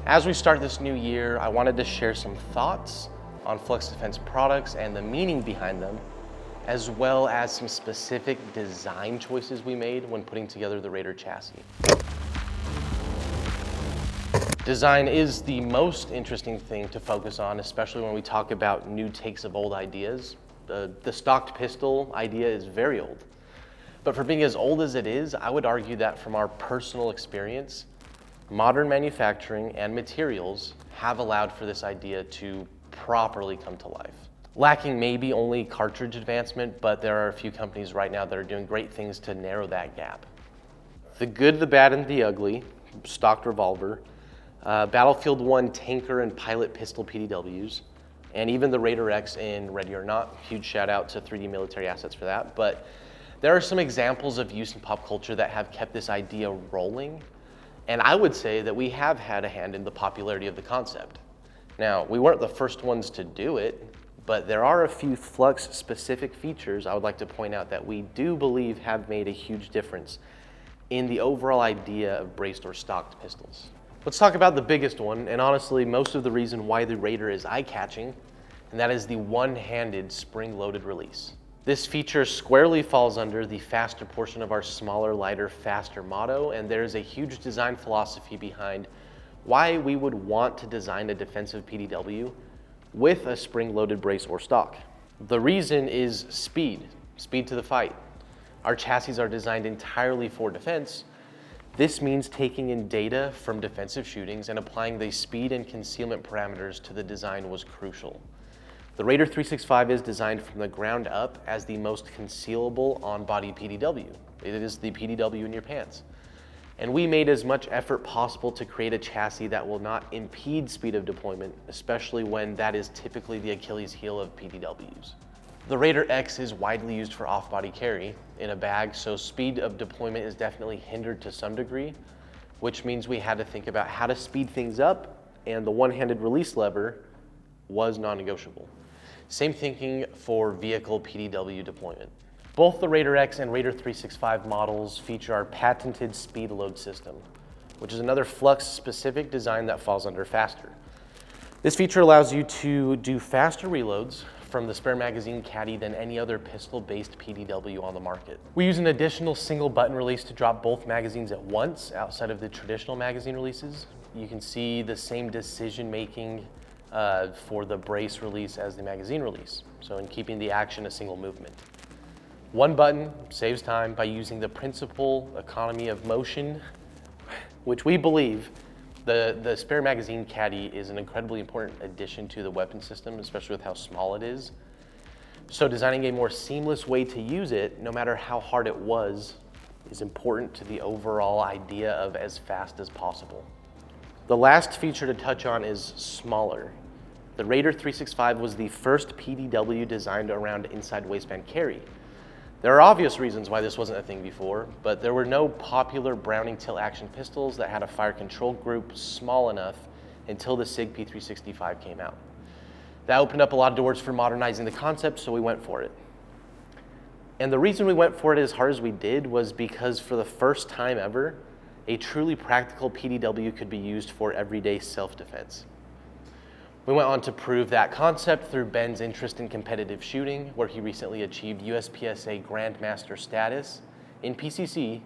As we start this new year, I wanted to share some thoughts on Flux Defense products and the meaning behind them, as well as some specific design choices we made when putting together the Raider chassis. Design is the most interesting thing to focus on, especially when we talk about new takes of old ideas. The stocked pistol idea is very old. But for being as old as it is, I would argue that from our personal experience, modern manufacturing and materials have allowed for this idea to properly come to life. Lacking maybe only cartridge advancement, but there are a few companies right now that are doing great things to narrow that gap. The good, the bad, and the ugly, stocked revolver, Battlefield 1 tanker and pilot pistol PDWs, and even the Raider X in Ready or Not. Huge shout out to 3D Military Assets for that. But there are some examples of use in pop culture that have kept this idea rolling. And I would say that we have had a hand in the popularity of the concept. Now, we weren't the first ones to do it, but there are a few Flux specific features I would like to point out that we do believe have made a huge difference in the overall idea of braced or stocked pistols. Let's talk about the biggest one, and honestly, most of the reason why the Raider is eye-catching, and that is the one-handed spring-loaded release. This feature squarely falls under the faster portion of our smaller, lighter, faster motto, and there's a huge design philosophy behind why we would want to design a defensive PDW with a spring-loaded brace or stock. The reason is speed to the fight. Our chassis are designed entirely for defense. This means taking in data from defensive shootings and applying the speed and concealment parameters to the design was crucial. The Raider 365 is designed from the ground up as the most concealable on-body PDW. It is the PDW in your pants. And we made as much effort possible to create a chassis that will not impede speed of deployment, especially when that is typically the Achilles heel of PDWs. The Raider X is widely used for off-body carry in a bag, so speed of deployment is definitely hindered to some degree, which means we had to think about how to speed things up, and the one-handed release lever was non-negotiable. Same thinking for vehicle PDW deployment. Both the Raider X and Raider 365 models feature our patented speed load system, which is another Flux-specific design that falls under faster. This feature allows you to do faster reloads from the spare magazine caddy than any other pistol-based PDW on the market. We use an additional single button release to drop both magazines at once outside of the traditional magazine releases. You can see the same decision-making for the brace release as the magazine release, so in keeping the action a single movement. One button saves time by using the principal economy of motion, which we believe the spare magazine caddy is an incredibly important addition to the weapon system, especially with how small it is. So designing a more seamless way to use it, no matter how hard it was, is important to the overall idea of as fast as possible. The last feature to touch on is smaller. The Raider 365 was the first PDW designed around inside waistband carry. There are obvious reasons why this wasn't a thing before, but there were no popular Browning tilt-action pistols that had a fire control group small enough until the SIG P365 came out. That opened up a lot of doors for modernizing the concept, so we went for it. And the reason we went for it as hard as we did was because for the first time ever, a truly practical PDW could be used for everyday self-defense. We went on to prove that concept through Ben's interest in competitive shooting, where he recently achieved USPSA Grandmaster status in PCC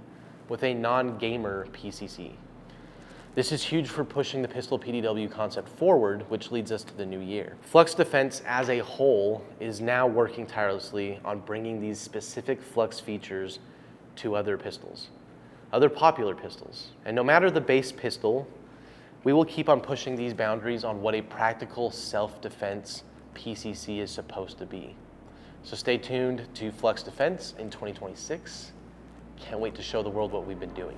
with a non-gamer PCC. This is huge for pushing the pistol PDW concept forward, which leads us to the new year. Flux Defense as a whole is now working tirelessly on bringing these specific Flux features to other pistols, other popular pistols. And no matter the base pistol, we will keep on pushing these boundaries on what a practical self-defense PCC is supposed to be. So stay tuned to Flux Defense in 2026. Can't wait to show the world what we've been doing.